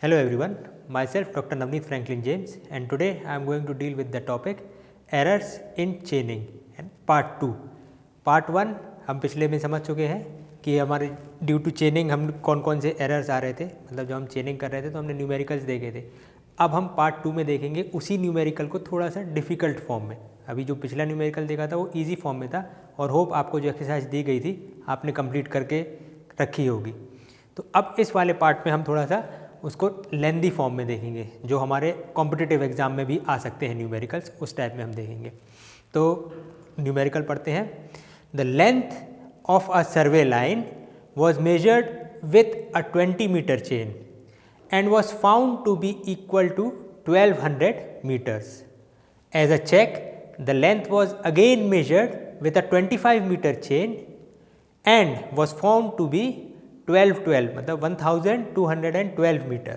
Hello everyone, myself Dr. Navneet Franklin James and today I am going to deal with the topic errors in chaining and part 2. Part 1 हम पिछले में समझ चुके हैं कि हमारे ड्यू टू चेनिंग हम कौन कौन से एरर्स आ रहे थे, मतलब जब हम चेनिंग कर रहे थे तो हमने न्यूमेरिकल्स देखे थे. अब हम पार्ट 2 में देखेंगे उसी न्यूमेरिकल को थोड़ा सा डिफ़िकल्ट फॉर्म में. अभी जो पिछला न्यूमेरिकल देखा था वो ईजी फॉर्म में था और होप आपको जो एक्सरसाइज दी गई थी आपने कंप्लीट करके रखी होगी. तो अब इस वाले पार्ट में हम थोड़ा सा उसको लेंदी फॉर्म में देखेंगे जो हमारे कॉम्पिटिटिव एग्जाम में भी आ सकते हैं न्यूमेरिकल्स, उस टाइप में हम देखेंगे. तो न्यूमेरिकल पढ़ते हैं. The length of a survey line was measured with a 20 meter chain and was found to be equal to 1200 meters. As a check, the length was again measured with a 25 meter chain and was found to be 1212 मतलब 1212 meter.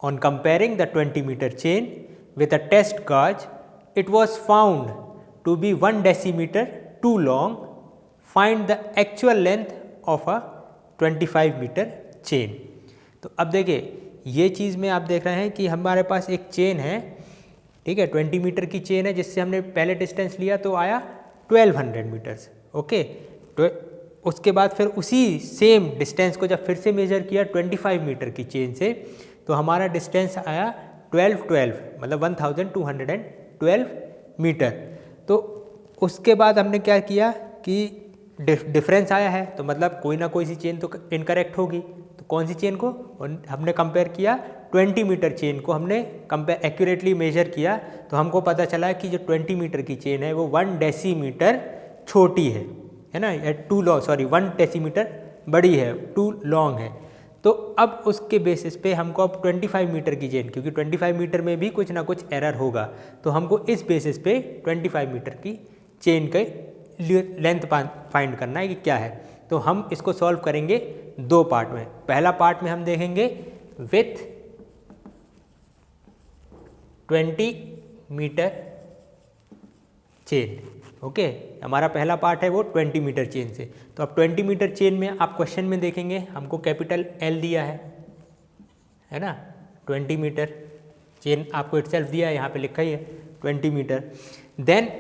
On comparing the 20 meter chain with a test gauge, it was found to be 1 decimeter too long. Find the actual length of a 25 meter chain. तो अब देखिए ये चीज़ में आप देख रहे हैं कि हमारे पास एक चेन है, ठीक है, 20 मीटर की चेन है जिससे हमने पहले डिस्टेंस लिया तो आया 1200 मीटर्स. ओके, तो उसके बाद फिर उसी सेम डिस्टेंस को जब फिर से मेजर किया 25 मीटर की चेन से तो हमारा डिस्टेंस आया 1212 मतलब 1212 मीटर. तो उसके बाद हमने क्या किया कि डिफरेंस आया है तो मतलब कोई ना कोई सी चेन तो इनकरेक्ट होगी. तो कौन सी चेन को हमने कंपेयर किया, 20 मीटर चेन को हमने कंपेयर एक्यूरेटली मेजर किया तो हमको पता चला कि जो 20 मीटर की चेन है वो 1 डेसीमीटर छोटी है ना, या 1 डेसीमीटर बड़ी है, टू लॉन्ग है. तो अब उसके बेसिस पे हमको अब 25 मीटर की चेन, क्योंकि 25 मीटर में भी कुछ ना कुछ एरर होगा, तो हमको इस बेसिस पे 25 मीटर की चेन के लेंथ फाइंड करना है कि क्या है. तो हम इसको सॉल्व करेंगे दो पार्ट में. पहला पार्ट में हम देखेंगे विथ 20 मीटर चेन. ओके, हमारा पहला पार्ट है वो 20 मीटर चेन से. तो अब 20 मीटर चेन में आप क्वेश्चन में देखेंगे हमको कैपिटल एल दिया है ना, 20 मीटर चेन आपको इटसेल्फ दिया है, यहाँ पे लिखा ही है 20 मीटर. देन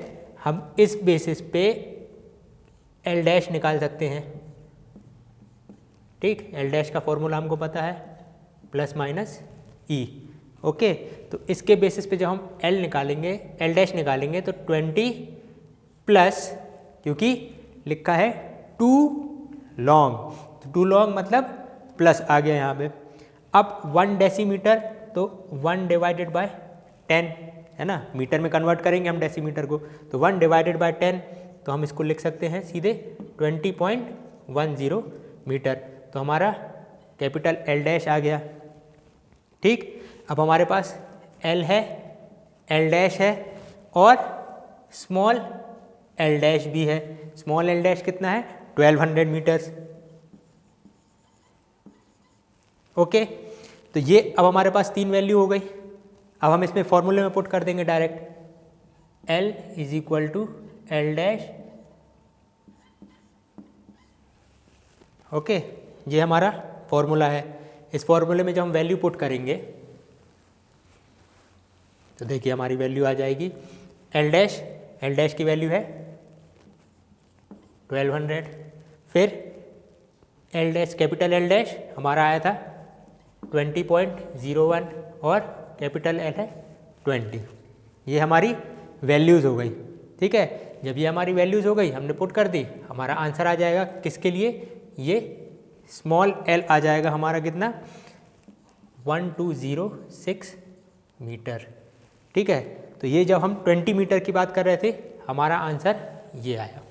हम इस बेसिस पे एल डैश निकाल सकते हैं. ठीक, एल डैश का फॉर्मूला हमको पता है प्लस माइनस ई. ओके, तो इसके बेसिस पे जब हम एल निकालेंगे, एल डैश निकालेंगे तो 20 प्लस, क्योंकि लिखा है टू लॉन्ग, तो टू लॉन्ग मतलब प्लस आ गया यहाँ पे. अब 1 डेसीमीटर तो 1 डिवाइडेड बाय 10 है ना, मीटर में कन्वर्ट करेंगे हम डेसीमीटर को, तो 1 डिवाइडेड बाय 10 तो हम इसको लिख सकते हैं सीधे 20.10 मीटर. तो हमारा कैपिटल एल डैश आ गया. ठीक, अब हमारे पास एल है, एल डैश है और स्मॉल एल डैश भी है. स्मॉल एल डैश कितना है, 1200 मीटर्स. ओके, तो ये अब हमारे पास 3 वैल्यू हो गई. अब हम इसमें फॉर्मूले में पुट कर देंगे direct, L is equal to L dash. Okay, ये हमारा फॉर्मूला है. इस फॉर्मूले में जब हम वैल्यू पुट करेंगे तो देखिए हमारी वैल्यू आ जाएगी एल डैश की वैल्यू है 1200. फिर L dash, capital L dash हमारा आया था 20.01 और कैपिटल एल है 20. ये हमारी वैल्यूज़ हो गई. ठीक है, जब ये हमारी वैल्यूज़ हो गई हमने पुट कर दी, हमारा आंसर आ जाएगा किसके लिए, ये स्मॉल एल आ जाएगा हमारा कितना, 1206 मीटर. ठीक है, तो ये जब हम 20 मीटर की बात कर रहे थे हमारा आंसर ये आया.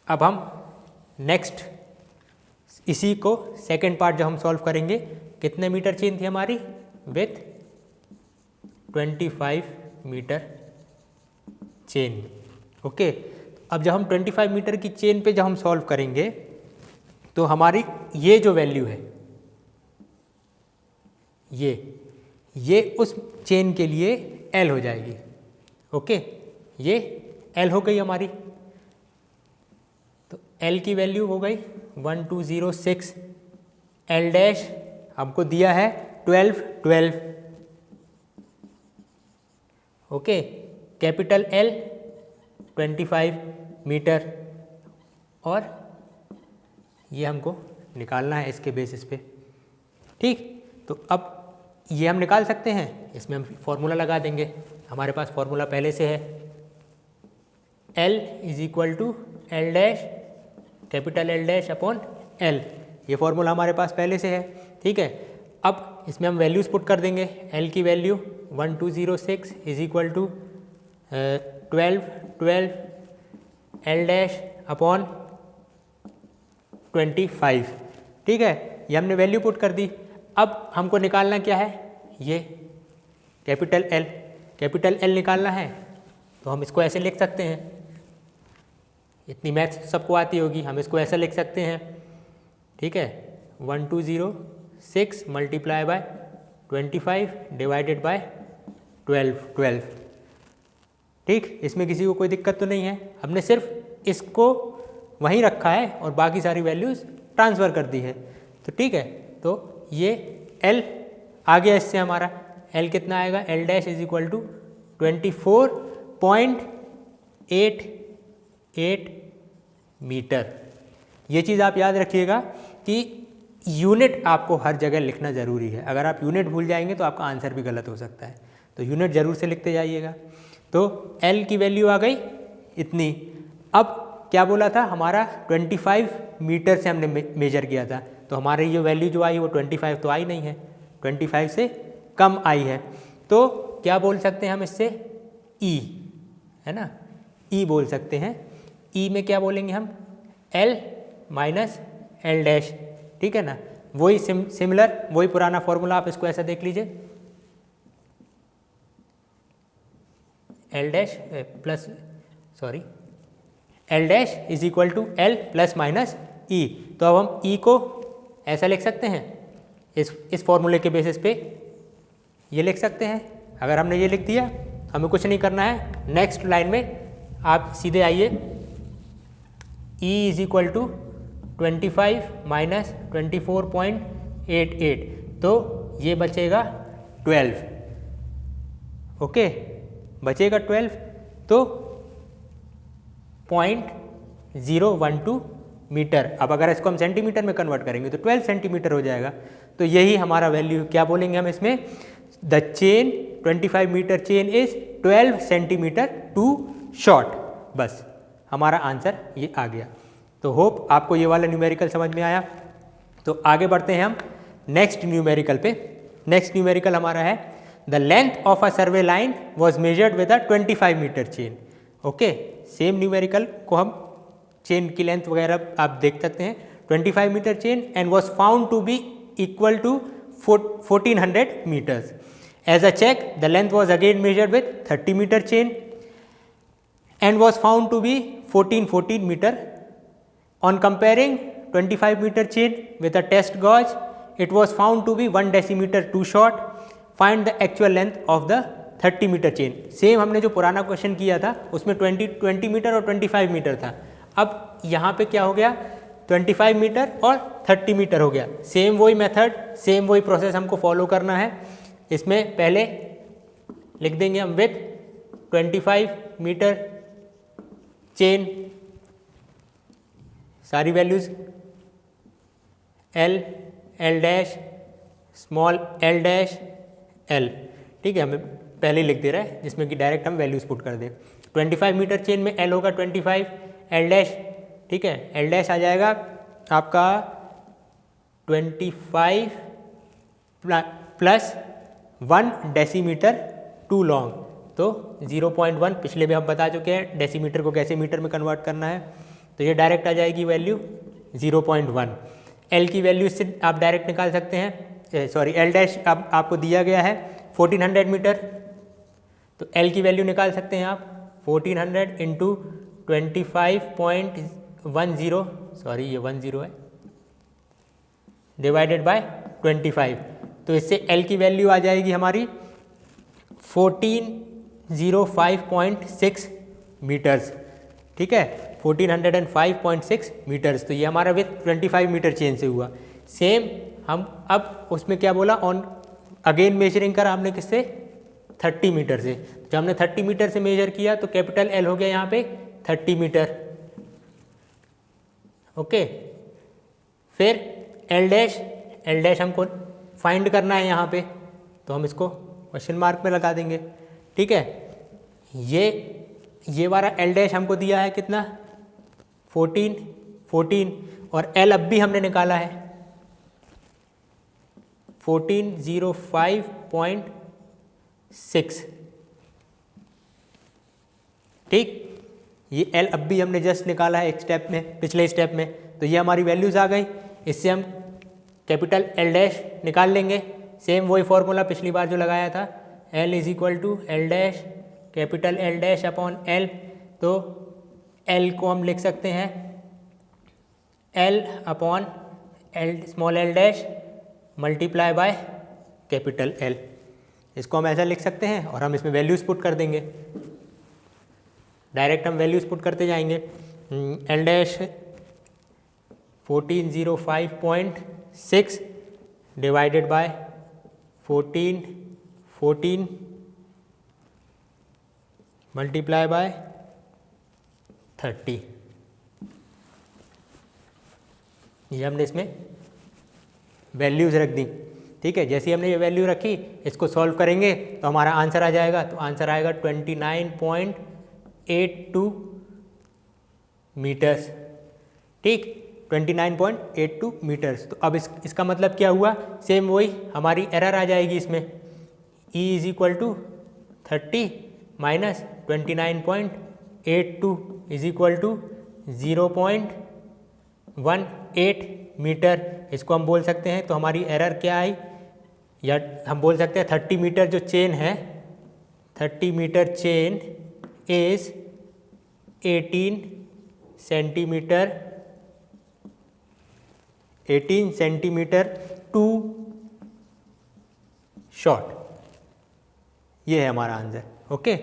अब हम नेक्स्ट इसी को सेकंड पार्ट जब हम सॉल्व करेंगे, कितने मीटर चेन थी हमारी, विथ 25 मीटर चेन. ओके, अब जब हम 25 मीटर की चेन पे जब हम सॉल्व करेंगे तो हमारी ये जो वैल्यू है ये उस चेन के लिए एल हो जाएगी. ओके, ये एल हो गई हमारी. तो एल की वैल्यू हो गई 1206. एल डैश हमको दिया है 12 12, ओके, कैपिटल L 25 मीटर, और ये हमको निकालना है इसके बेसिस पे, ठीक। तो अब ये हम निकाल सकते हैं, इसमें हम फॉर्मूला लगा देंगे, हमारे पास फॉर्मूला पहले से है, L is equal to L dash, capital L dash upon L, ये फॉर्मूला हमारे पास पहले से है, ठीक है। अब इसमें हम वैल्यूज़ पुट कर देंगे, L की value 1206 is equal to 12 12 L dash upon 25, ठीक है, ये हमने वैल्यू पुट कर दी। अब हमको निकालना क्या है, ये कैपिटल L निकालना है, तो हम इसको ऐसे लिख सकते हैं, इतनी मैथ्स तो सबको आती होगी, हम इसको ऐसा लिख सकते हैं, ठीक है, 1206 मल्टीप्लाई बाय 25 डिवाइडेड बाय 12, ठीक। इसमें किसी को कोई दिक्कत तो नहीं है, हमने सिर्फ इसको वहीं रखा है और बाकी सारी वैल्यूज़ ट्रांसफ़र कर दी है, तो ठीक है। तो ये L आ गया, इससे हमारा L कितना आएगा, L dash is equal to 24.88 meter. ये चीज़ आप याद रखिएगा कि यूनिट आपको हर जगह लिखना ज़रूरी है, अगर आप यूनिट भूल जाएंगे तो आपका आंसर भी गलत हो सकता है, तो यूनिट ज़रूर से लिखते जाइएगा। तो L की वैल्यू आ गई इतनी। अब क्या बोला था, हमारा 25 मीटर से हमने मेजर किया था, तो हमारी ये वैल्यू जो आई वो 25 तो आई नहीं है, 25 से कम आई है, तो क्या बोल सकते हैं हम इससे, E, है ना, E बोल सकते हैं। E में क्या बोलेंगे हम, L माइनस L डैश, ठीक है ना, वही सिमिलर, वही पुराना फॉर्मूला, आप इसको ऐसा देख लीजिए, L dash plus sorry L dash is equal to L plus minus E। तो अब हम E को ऐसा लिख सकते हैं, इस फॉर्मूले के बेसिस पे ये लिख सकते हैं। अगर हमने ये लिख दिया, हमें कुछ नहीं करना है, नेक्स्ट लाइन में आप सीधे आइए, E is equal to 25 minus 24.88, तो ये बचेगा 12, ओके, बचेगा 12, तो 0.012 मीटर। अब अगर इसको हम सेंटीमीटर में कन्वर्ट करेंगे तो 12 सेंटीमीटर हो जाएगा। तो यही हमारा वैल्यू, क्या बोलेंगे हम इसमें, the chain 25 meter chain is 12 centimeter too short, बस हमारा आंसर ये आ गया। तो होप आपको ये वाला न्यूमेरिकल समझ में आया। तो आगे बढ़ते हैं हम नेक्स्ट न्यूमेरिकल पे। नेक्स्ट न्यूमेरिकल हमारा है, the length of a survey line was measured with a 25 meter chain, okay. Same numerical को हम, चेन की लेंथ वगैरह आप देख सकते हैं, 25 meter chain and was found to be equal to 1400 meters. As a check the length was again measured with 30 meter chain and was found to be 1414 meter. On comparing 25 meter chain with a test gauge, it was found to be 1 decimeter too short. Find the actual length of the 30 meter chain. Same हमने जो पुराना question किया था उसमें 20 metre और 25 metre था। अब यहाँ पे क्या हो गया, 25 मीटर और 30 मीटर हो गया। सेम वही मेथड, सेम वही प्रोसेस हमको फॉलो करना है। इसमें पहले लिख देंगे हम विथ 25 मीटर चेन, सारी values L, L dash, small L dash, L, ठीक है, हमें पहले ही लिख दे रहा है जिसमें कि डायरेक्ट हम वैल्यूज़ पुट कर दें। 25 मीटर चेन में L होगा 25, L डैश, ठीक है, L डैश आ जाएगा आपका 25 प्लस 1 डेसीमीटर टू लॉन्ग, तो 0.1 पिछले में हम बता चुके हैं डेसीमीटर को कैसे मीटर में कन्वर्ट करना है। तो ये डायरेक्ट आ जाएगी वैल्यू 0.1। L की वैल्यू इससे आप डायरेक्ट निकाल सकते हैं, सॉरी L डैश अब आपको दिया गया है 1400 मीटर, तो L की वैल्यू निकाल सकते हैं आप 1400 इंटू 25.10, सॉरी ये 10 है, डिवाइडेड बाय 25। तो इससे L की वैल्यू आ जाएगी हमारी 1405.6 मीटर्स, ठीक है, 1405.6 मीटर्स। तो ये हमारा विथ 25 मीटर चेन से हुआ। सेम हम अब उसमें क्या बोला, ऑन अगेन मेजरिंग करा हमने किससे, 30 मीटर से। जब हमने 30 मीटर से मेजर किया तो कैपिटल एल हो गया यहाँ पे 30 मीटर। ओके, फिर एल डैश हमको फाइंड करना है यहाँ पे, तो हम इसको क्वेश्चन मार्क में लगा देंगे। ठीक है, ये वाला एल डैश हमको दिया है कितना, 14, और एल अब भी हमने निकाला है 1405.6। ठीक, ये एल अब भी हमने जस्ट निकाला है एक स्टेप में, पिछले स्टेप में, तो ये हमारी वैल्यूज आ गई। इससे हम कैपिटल एल डैश निकाल लेंगे, सेम वही फॉर्मूला पिछली बार जो लगाया था, L is equal to L dash capital L dash upon L. तो एल को हम लिख सकते हैं L upon L small L dash multiply by capital L. इसको हम ऐसा लिख सकते हैं और हम इसमें वैल्यूज पुट कर देंगे, डायरेक्ट हम वैल्यूज पुट करते जाएंगे। L dash 1405.6 divided by 14 multiply by 30। ये हमने इसमें वैल्यूज़ रख दी। ठीक है, जैसे ही हमने ये वैल्यू रखी, इसको सॉल्व करेंगे तो हमारा आंसर आ जाएगा। तो आंसर आएगा 29.82 मीटर्स। ठीक, 29.82 मीटर्स। तो अब इसका मतलब क्या हुआ, सेम वही हमारी एरर आ जाएगी इसमें, E is equal to 30 minus 29.82 is equal to 0.18 meter. इसको हम बोल सकते हैं, तो हमारी एरर क्या आई, या हम बोल सकते हैं 30 मीटर जो चेन है, 30 meter chain is 18 centimeter too short. ये है हमारा आंसर। ओके,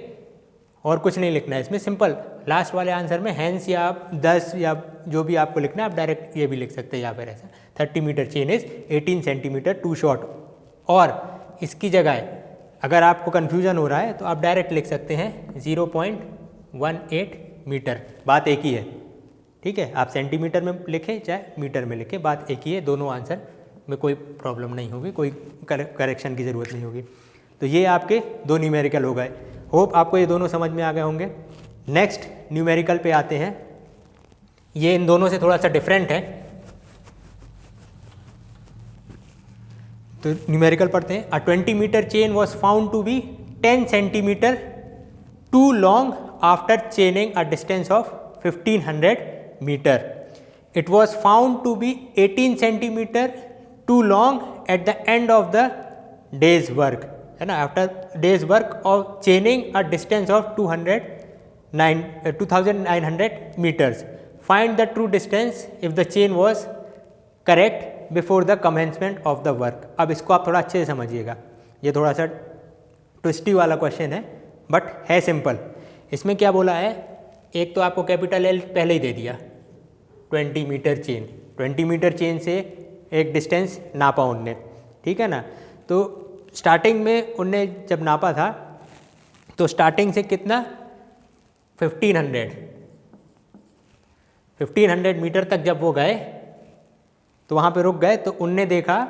और कुछ नहीं लिखना है इसमें, सिंपल लास्ट वाले आंसर में हैंस या आप 10 या जो भी आपको लिखना है आप डायरेक्ट ये भी लिख सकते हैं यहाँ पर ऐसा, 30 meter chain is 18 centimeter too short. और इसकी जगह अगर आपको कन्फ्यूज़न हो रहा है तो आप डायरेक्ट लिख सकते हैं 0.18 मीटर, बात एक ही है। ठीक है, आप सेंटीमीटर में लिखें चाहे मीटर में लिखें, बात एक ही है, दोनों आंसर में कोई प्रॉब्लम नहीं होगी, कोई करेक्शन की ज़रूरत नहीं होगी। तो ये आपके दो न्यूमेरिकल हो गए। होप आपको ये दोनों समझ में आ गए होंगे। नेक्स्ट न्यूमेरिकल पे आते हैं, ये इन दोनों से थोड़ा सा डिफरेंट है। तो न्यूमेरिकल पढ़ते हैं। A 20 meter chain was found to be 10 centimeter too long after chaining a distance of 1500 meter. It was found to be 18 centimeter too long at the end of the day's work, है ना, after day's work of chaining a distance of 2900 meters. Find the true distance if the chain was correct before the commencement of the work. अब इसको आप थोड़ा अच्छे से समझिएगा, ये थोड़ा सा ट्विस्टी वाला क्वेश्चन है बट है सिंपल। इसमें क्या बोला है, एक तो आपको कैपिटल एल पहले ही दे दिया, 20 मीटर चेन, 20 मीटर चेन से एक डिस्टेंस नापा उनने, ठीक है ना। तो स्टार्टिंग में उनने जब नापा था तो स्टार्टिंग से कितना 1500 मीटर तक जब वो गए तो वहाँ पे रुक गए। तो उनने देखा,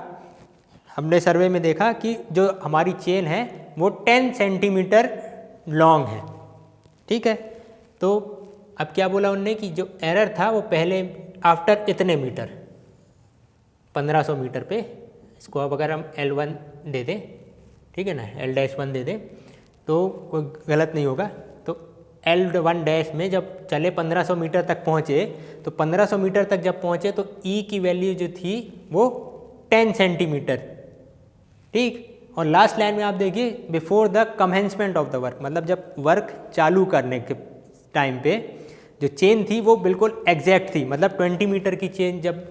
हमने सर्वे में देखा कि जो हमारी चेन है वो 10 सेंटीमीटर लॉन्ग है, ठीक है। तो अब क्या बोला उनने कि जो एरर था वो पहले आफ्टर इतने मीटर 1500 मीटर पे, इसको अब अगर हम L1 दे दें, ठीक है ना, L-1 दे दें तो कोई गलत नहीं होगा। तो L1 डैश में जब चले 1500 मीटर तक पहुँचे, तो 1500 मीटर तक जब पहुँचे तो E की वैल्यू जो थी वो 10 सेंटीमीटर, ठीक। और लास्ट लाइन में आप देखिए before the commencement of the work, मतलब जब वर्क चालू करने के टाइम पे जो चेन थी वो बिल्कुल एग्जैक्ट थी, मतलब 20 मीटर की चेन जब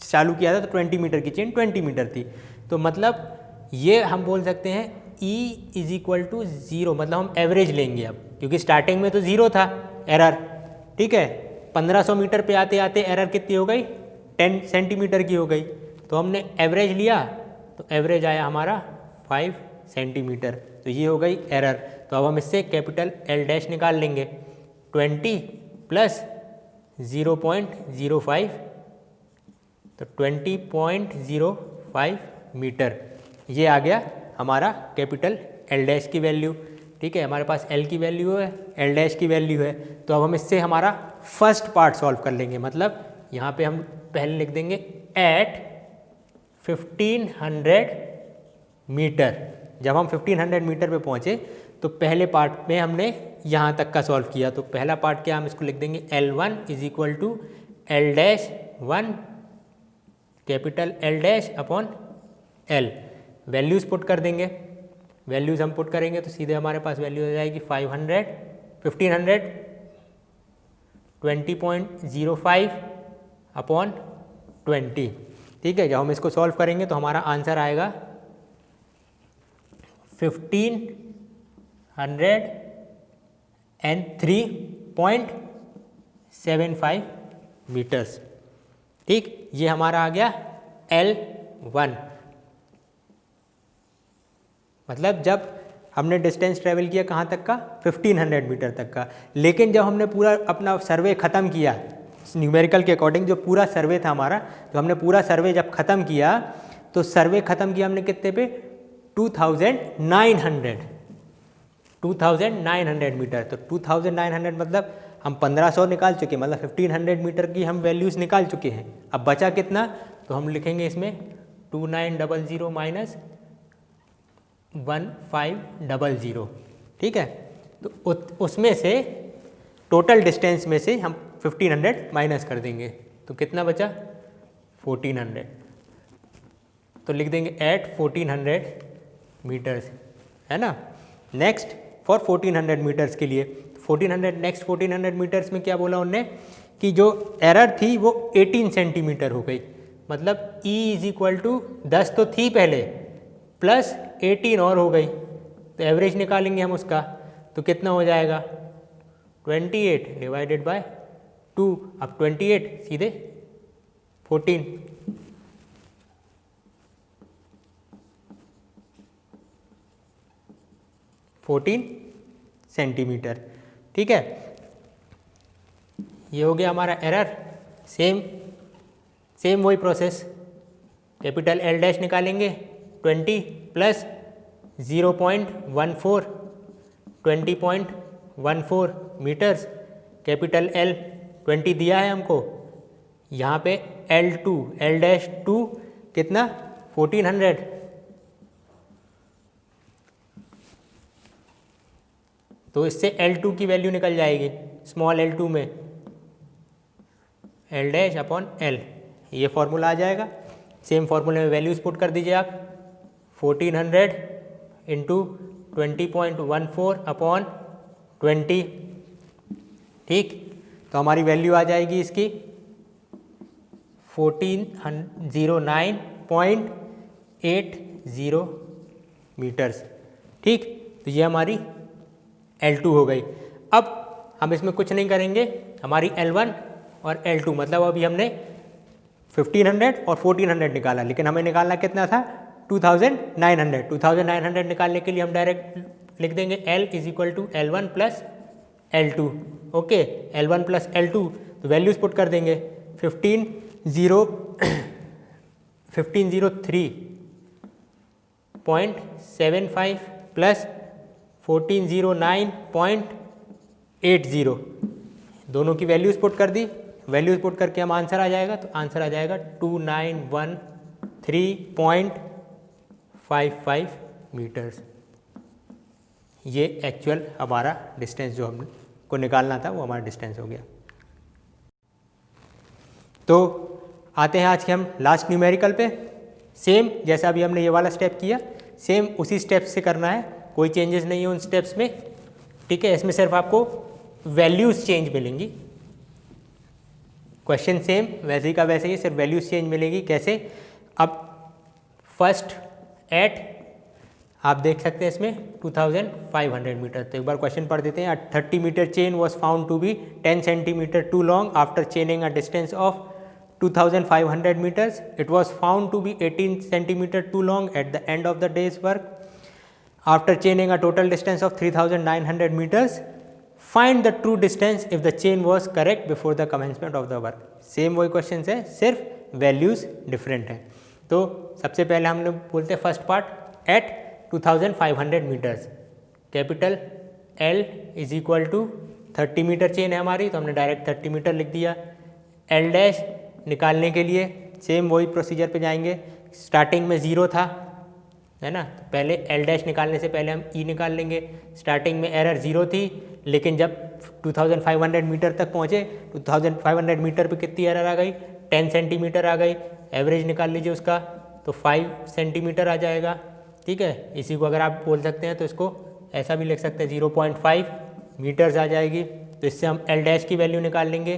चालू किया था तो 20 मीटर की चेन 20 मीटर थी। तो मतलब ये हम बोल सकते हैं E इज इक्वल टू 0, मतलब हम एवरेज लेंगे अब, क्योंकि स्टार्टिंग में तो 0 था एरर, ठीक है। 1500 मीटर पे आते आते एरर कितनी हो गई, 10 सेंटीमीटर की हो गई। तो हमने एवरेज लिया तो एवरेज आया हमारा 5 सेंटीमीटर। तो ये हो गई एरर। तो अब हम इससे कैपिटल एल डैश निकाल लेंगे। 20 प्लस 0.05, तो 20.05 मीटर, ये आ गया हमारा कैपिटल एल डैश की वैल्यू। ठीक है, हमारे पास एल की वैल्यू है, एल डैश की वैल्यू है। तो अब हम इससे हमारा फर्स्ट पार्ट सॉल्व कर लेंगे। मतलब यहाँ पे हम पहले लिख देंगे एट 1500 मीटर। जब हम 1500 मीटर पे पहुँचे तो पहले पार्ट में हमने यहाँ तक का सॉल्व किया। तो पहला पार्ट क्या, हम इसको लिख देंगे L1 is equal to L dash 1 capital L dash upon L. Values put कर देंगे। वैल्यूज़ हम पुट करेंगे तो सीधे हमारे पास वैल्यू हो जाएगी 1500 20.05 अपॉन 20। ठीक है, जब हम इसको सॉल्व करेंगे तो हमारा आंसर आएगा 1503.75 मीटर्स। ठीक, ये हमारा आ गया L1। मतलब जब हमने डिस्टेंस ट्रेवल किया कहाँ तक का, 1500 मीटर तक का। लेकिन जब हमने पूरा अपना सर्वे ख़त्म किया न्यूमेरिकल के अकॉर्डिंग, जो पूरा सर्वे था हमारा, तो हमने पूरा सर्वे जब ख़त्म किया तो सर्वे ख़त्म किया हमने कितने पे, 2900 मीटर। तो 2900 मतलब हम 1500 निकाल चुके, मतलब 1500 मीटर की हम वैल्यूज़ निकाल चुके हैं। अब बचा कितना, तो हम लिखेंगे इसमें 2900 माइनस 1500। ठीक है, तो उसमें से टोटल डिस्टेंस में से हम 1500 माइनस कर देंगे। तो कितना बचा, 1400। तो लिख देंगे एट 1400 मीटर्स, है ना। नेक्स्ट फॉर 1400 मीटर्स के लिए 1400 मीटर्स में क्या बोला उनने कि जो एरर थी वो 18 सेंटीमीटर हो गई। मतलब E इज इक्वल टू 10 तो थी पहले, प्लस 18 और हो गई। तो एवरेज निकालेंगे हम उसका, तो कितना हो जाएगा, 28 डिवाइडेड बाय 2। अब 28 सीधे 14, सेंटीमीटर। ठीक है, ये हो गया हमारा एरर। सेम वही प्रोसेस, कैपिटल एल डैश निकालेंगे 20 प्लस 0.14, 20.14 मीटर्स। कैपिटल एल 20 दिया है हमको, यहाँ पे L2 एल डैश 2 कितना, 1400। तो इससे L2 की वैल्यू निकल जाएगी, स्मॉल L2 में एल डैश अपॉन एल, ये फॉर्मूला आ जाएगा। सेम फार्मूले में वैल्यूज पुट कर दीजिए आप, 1400 इंटू 20.14 अपॉन 20। ठीक, तो हमारी वैल्यू आ जाएगी इसकी 1409.80 मीटर्स। ठीक, तो ये हमारी L2 हो गई। अब हम इसमें कुछ नहीं करेंगे, हमारी L1 और L2 मतलब अभी हमने 1500 और 1400 निकाला, लेकिन हमें निकालना कितना था, 2900। 2900 निकालने के लिए हम डायरेक्ट लिख देंगे L is equal to L1 plus L2। Okay, L1 plus L2, तो वैल्यूज पुट कर देंगे 1503.75 प्लस 1409.80, दोनों की वैल्यूज पुट कर दी। वैल्यूज पुट करके हम आंसर आ जाएगा, तो आंसर आ जाएगा 2913.55 मीटर्स। ये एक्चुअल हमारा डिस्टेंस जो हमको निकालना था वो हमारा डिस्टेंस हो गया। तो आते हैं आज के हम लास्ट न्यूमेरिकल पे। सेम जैसा अभी हमने ये वाला स्टेप किया, सेम उसी स्टेप से करना है, कोई चेंजेस नहीं है उन स्टेप्स में। ठीक है, इसमें सिर्फ आपको वैल्यूज चेंज मिलेंगी। क्वेश्चन सेम वैसे ही का वैसे ही, सिर्फ वैल्यूज चेंज मिलेगी। कैसे, अब फर्स्ट एट आप देख सकते हैं इसमें 2500 मीटर। तो एक बार क्वेश्चन पढ़ देते हैं। 30 meter chain was found to be 10 centimeter too long after chaining a distance of 2500 meters. It was found to be 18 centimeter too long at the end of the day's work. After chaining a total distance of 3900 meters, find the true distance if the chain was correct before the commencement of the work. Same वही question है, सिर्फ values different हैं. तो सबसे पहले हम लोग बोलते हैं first part at 2500 meters. Capital L is equal to 30 meter chain है हमारी, तो हमने डायरेक्ट 30 मीटर लिख दिया. L डैश निकालने के लिए सेम वही प्रोसीजर पे जाएंगे. स्टार्टिंग में 0 था, है ना, तो पहले L डैश निकालने से पहले हम E निकाल लेंगे. स्टार्टिंग में एरर 0 थी, लेकिन जब 2500 मीटर तक पहुँचे, 2500 मीटर पे कितनी एरर आ गई, 10 सेंटीमीटर आ गई. एवरेज निकाल लीजिए उसका, तो 5 सेंटीमीटर आ जाएगा. ठीक है, इसी को अगर आप बोल सकते हैं तो इसको ऐसा भी लिख सकते हैं, 0.5 मीटर्स आ जाएगी. तो इससे हम L डैश की वैल्यू निकाल लेंगे.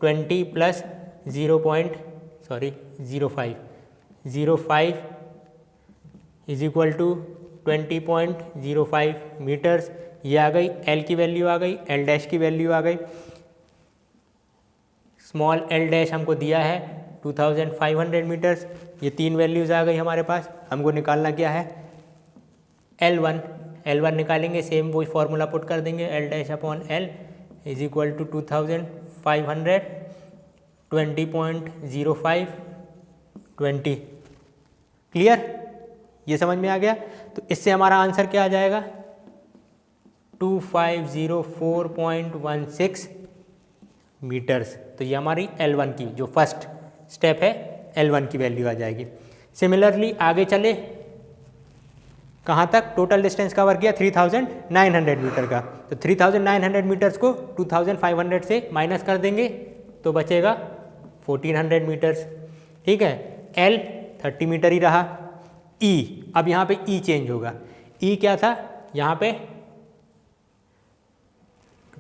20 plus 0.05 is equal to 20.05 meters. ये आ गई L की वैल्यू, आ गई L डैश की वैल्यू आ गई. स्मॉल L डैश हमको दिया है 2500 मीटर्स. ये तीन वैल्यूज़ आ गई हमारे पास. हमको निकालना क्या है, L1 निकालेंगे. सेम वही फार्मूला पुट कर देंगे, L dash upon L is equal to 2500 20.05 20. Clear, ये समझ में आ गया. तो इससे हमारा आंसर क्या आ जाएगा, 2504.16 मीटर्स. तो ये हमारी L1 की जो फर्स्ट स्टेप है, L1 की वैल्यू आ जाएगी. सिमिलरली आगे चले, कहाँ तक टोटल डिस्टेंस कवर किया, 3900 मीटर का. तो 3900 मीटर्स को 2500 से माइनस कर देंगे तो बचेगा 1400 मीटर्स. ठीक है, L 30 मीटर ही रहा. E, अब यहाँ पे E चेंज होगा. E क्या था, यहाँ पे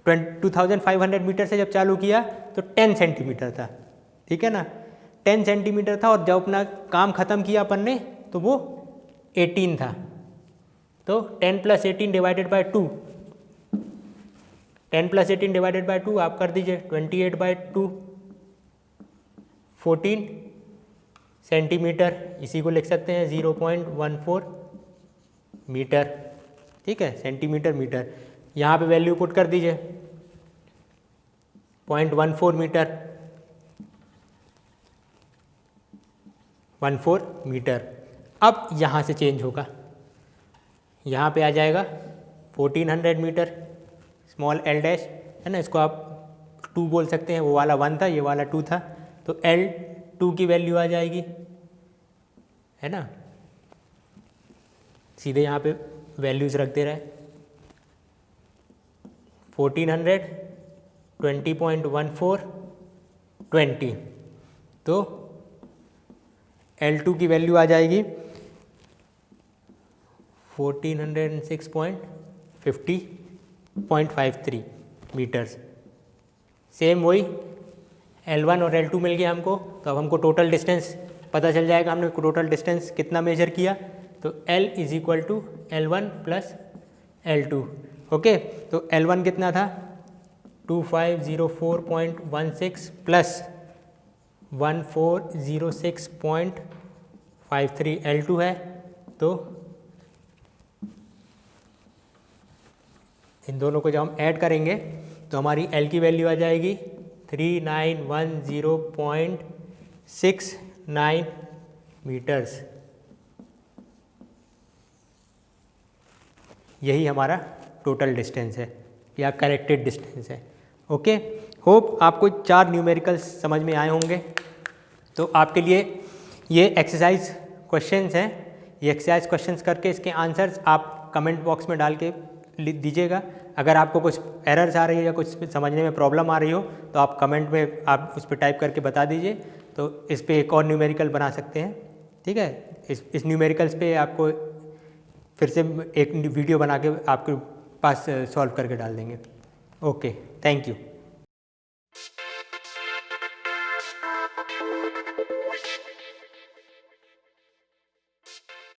2500 मीटर से जब चालू किया तो 10 सेंटीमीटर था. ठीक है ना, 10 सेंटीमीटर था, और जब अपना काम ख़त्म किया अपन ने तो वो 18 था. तो 10 plus 18 divided by 2, 10 plus 18 divided by 2 आप कर दीजिए, 28/2 14 सेंटीमीटर. इसी को लिख सकते हैं 0.14 मीटर. ठीक है, सेंटीमीटर मीटर. यहाँ पे वैल्यू पुट कर दीजिए, 0.14 मीटर, 14 मीटर. अब यहाँ से चेंज होगा, यहाँ पे आ जाएगा 1400 मीटर. स्मॉल L डैश है ना, इसको आप 2 बोल सकते हैं, वो वाला 1 था, ये वाला 2 था. तो L2 की वैल्यू आ जाएगी, है ना. सीधे यहाँ पे वैल्यूज़ रख दे रहे हैं, 1400 20.14 20. तो L2 की वैल्यू आ जाएगी 1406.53 मीटर्स. सेम वही L1 और L2 मिल गया हमको. तो अब हमको टोटल डिस्टेंस पता चल जाएगा, हमने टोटल डिस्टेंस कितना मेजर किया. तो L is equal to L1 plus L2. Okay, तो L1 कितना था, 2504.16 प्लस 1406.53 L2 है. तो इन दोनों को जब हम ऐड करेंगे तो हमारी L की वैल्यू आ जाएगी 3910.69 मीटर्स. यही हमारा टोटल डिस्टेंस है या करेक्टेड डिस्टेंस है. ओके, होप आपको 4 न्यूमेरिकल्स समझ में आए होंगे. तो आपके लिए ये एक्सरसाइज क्वेश्चंस हैं. ये एक्सरसाइज क्वेश्चंस करके इसके आंसर्स आप कमेंट बॉक्स में डाल के दीजिएगा. अगर आपको कुछ एरर्स आ रही है या कुछ समझने में प्रॉब्लम आ रही हो तो आप कमेंट में आप उस पर टाइप करके बता दीजिए. तो इस पर एक और न्यूमेरिकल बना सकते हैं. ठीक है, इस न्यूमेरिकल्स पे आपको फिर से एक वीडियो बना के आपके पास सॉल्व करके डाल देंगे. Okay, thank you.